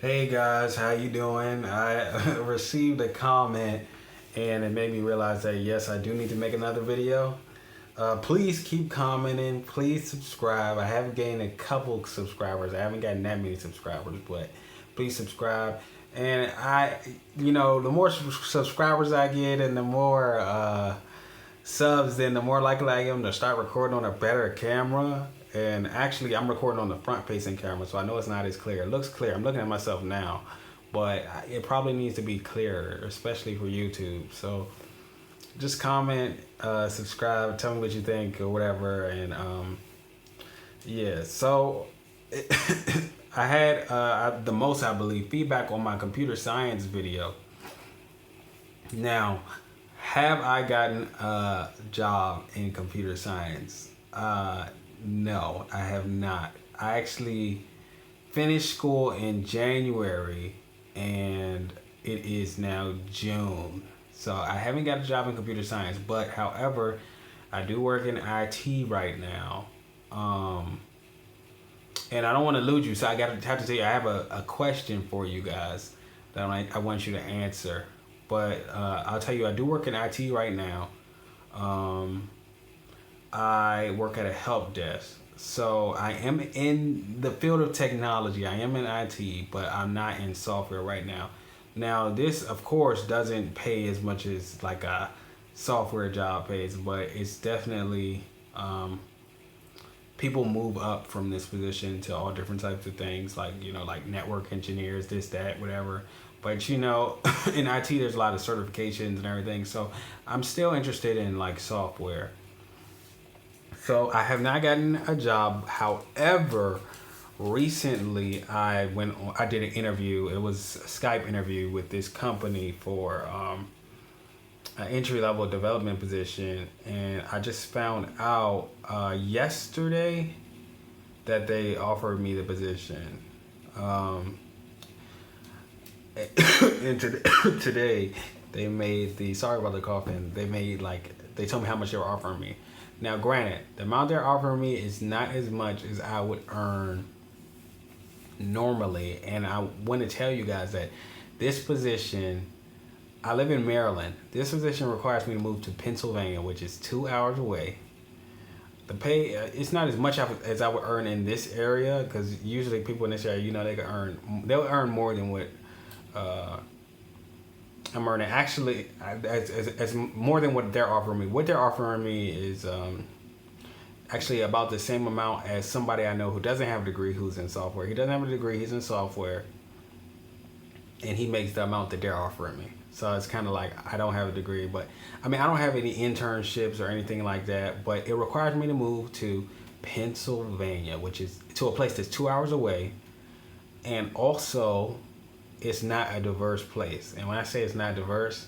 Hey guys, how you doing? I received a comment and it made me realize that yes, I do need to make another video. Please keep commenting. Please subscribe. I have gained a couple subscribers. I haven't gotten that many subscribers, but please subscribe. And the more subscribers I get and the more subs, then the more likely I am to start recording on a better camera. And actually, I'm recording on the front-facing camera, so I know it's not as clear. It looks clear. I'm looking at myself now, but it probably needs to be clearer, especially for YouTube. So just comment, subscribe, tell me what you think or whatever. And yeah, so I had the most, I believe, feedback on my computer science video. Now, have I gotten a job in computer science? No, I have not. I actually finished school in January and it is now June. So I haven't got a job in computer science, but however, I do work in IT right now. And I don't want to lose you, so have to tell you I have a question for you guys that I want you to answer. But I'll tell you, I do work in IT right now. I work at a help desk. So I am in the field of technology. I am in IT, but I'm not in software right now. Now, this, of course, doesn't pay as much as like a software job pays, but it's definitely people move up from this position to all different types of things, like like network engineers, this, that, whatever. But in IT, there's a lot of certifications and everything. So I'm still interested in like software. So I have not gotten a job. However, recently I did an interview. It was a Skype interview with this company for an entry level development position, and I just found out yesterday that they offered me the position. And today they made the sorry about the coughing. They told me how much they were offering me. Now, granted, the amount they're offering me is not as much as I would earn normally, and I want to tell you guys that this position, I live in Maryland. This position requires me to move to Pennsylvania, which is 2 hours away. The pay, it's not as much as I would earn in this area, because usually people in this area, they'll earn more than what I'm earning. Actually, as more than what they're offering me. What they're offering me is actually about the same amount as somebody I know who doesn't have a degree, who's in software. He doesn't have a degree, he's in software, and he makes the amount that they're offering me. So it's kind of like I don't have a degree, but I don't have any internships or anything like that, but it requires me to move to Pennsylvania, which is to a place that's 2 hours away, and also it's not a diverse place. And when I say it's not diverse,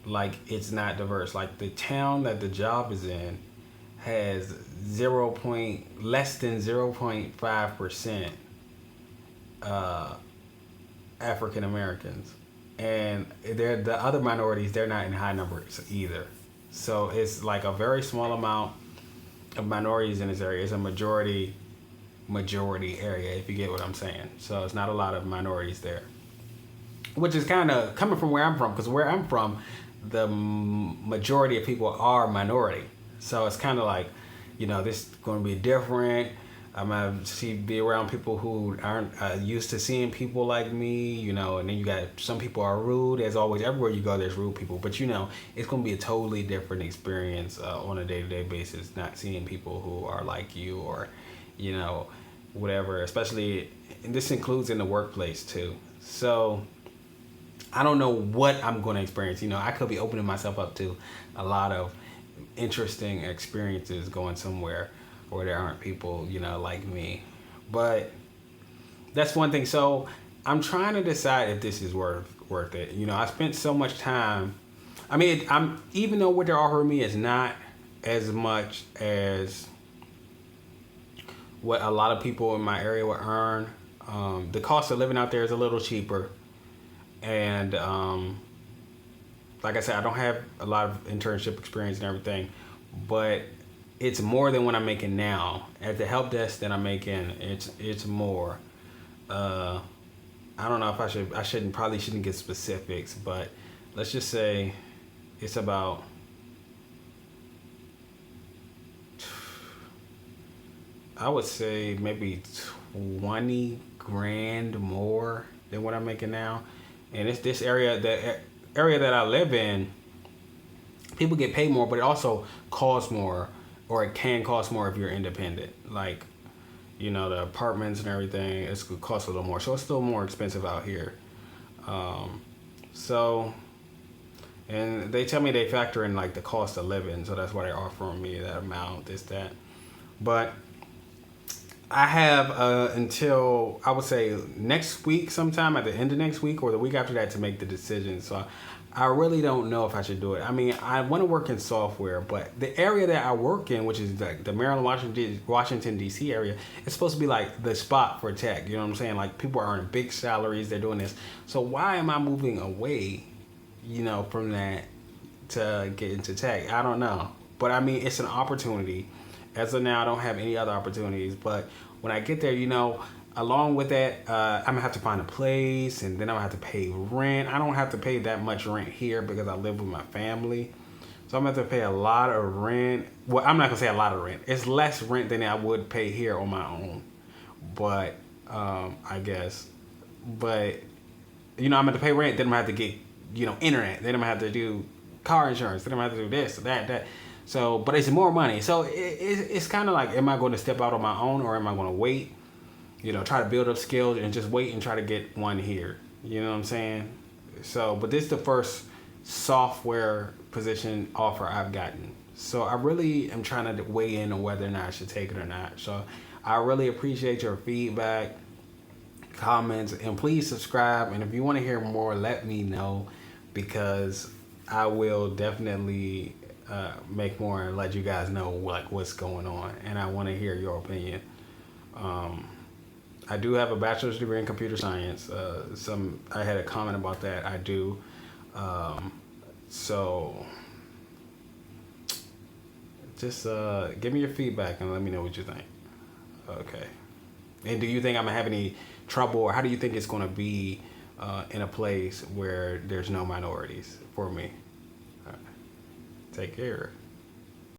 like it's not diverse. Like the town that the job is in has less than 0.5% African Americans, and the other minorities. They're not in high numbers either. So it's like a very small amount of minorities in this area. It's a majority area, if you get what I'm saying. So it's not a lot of minorities there, which is kind of coming from where I'm from, because where I'm from, the majority of people are minority. So it's kind of like, this is going to be different. I'm going to be around people who aren't used to seeing people like me, and then you got some people are rude. As always, everywhere you go, there's rude people. But, it's going to be a totally different experience on a day-to-day basis, not seeing people who are like you or, whatever, especially, and this includes in the workplace too. So I don't know what I'm going to experience. I could be opening myself up to a lot of interesting experiences going somewhere where there aren't people, like me. But that's one thing. So I'm trying to decide if this is worth it. I spent so much time. Even though what they're offering me is not as much as what a lot of people in my area would earn. The cost of living out there is a little cheaper. And like I said, I don't have a lot of internship experience and everything, but it's more than what I'm making now. At the help desk that I'm making, it's more. I don't know if I shouldn't get specifics, but let's just say it's about, I would say maybe 20 grand more than what I'm making now. And it's this area, the area that I live in, people get paid more, but it also costs more, or it can cost more if you're independent. Like, the apartments and everything, it costs a little more. So it's still more expensive out here. So, and they tell me they factor in like the cost of living. So that's why they're offering me that amount, this, that. But I have until, I would say, next week sometime, at the end of next week or the week after that, to make the decision. So I really don't know if I should do it. I mean, I want to work in software, but the area that I work in, which is like the Maryland, Washington, D.C. area, it's supposed to be like the spot for tech. You know what I'm saying? Like, people are earning big salaries. They're doing this. So why am I moving away, from that to get into tech? I don't know. But I mean, it's an opportunity. As of now, I don't have any other opportunities. But when I get there, along with that, I'm going to have to find a place, and then I'm going to have to pay rent. I don't have to pay that much rent here because I live with my family. So I'm going to have to pay a lot of rent. Well, I'm not going to say a lot of rent. It's less rent than I would pay here on my own. But, I guess. But, I'm going to pay rent. Then I'm going to have to get, internet. Then I'm going to have to do car insurance. Then I'm going to have to do this, that. So, but it's more money. So it's kind of like, am I going to step out on my own, or am I going to wait? Try to build up skills and just wait and try to get one here. You know what I'm saying? So, but this is the first software position offer I've gotten. So I really am trying to weigh in on whether or not I should take it or not. So I really appreciate your feedback, comments, and please subscribe. And if you want to hear more, let me know, because I will definitely make more and let you guys know like what's going on. And I want to hear your opinion. I do have a bachelor's degree in computer science. I had a comment about that. I do. So just give me your feedback and let me know what you think. Okay. And do you think I'm gonna have any trouble, or how do you think it's gonna be in a place where there's no minorities for me? All right. Take care.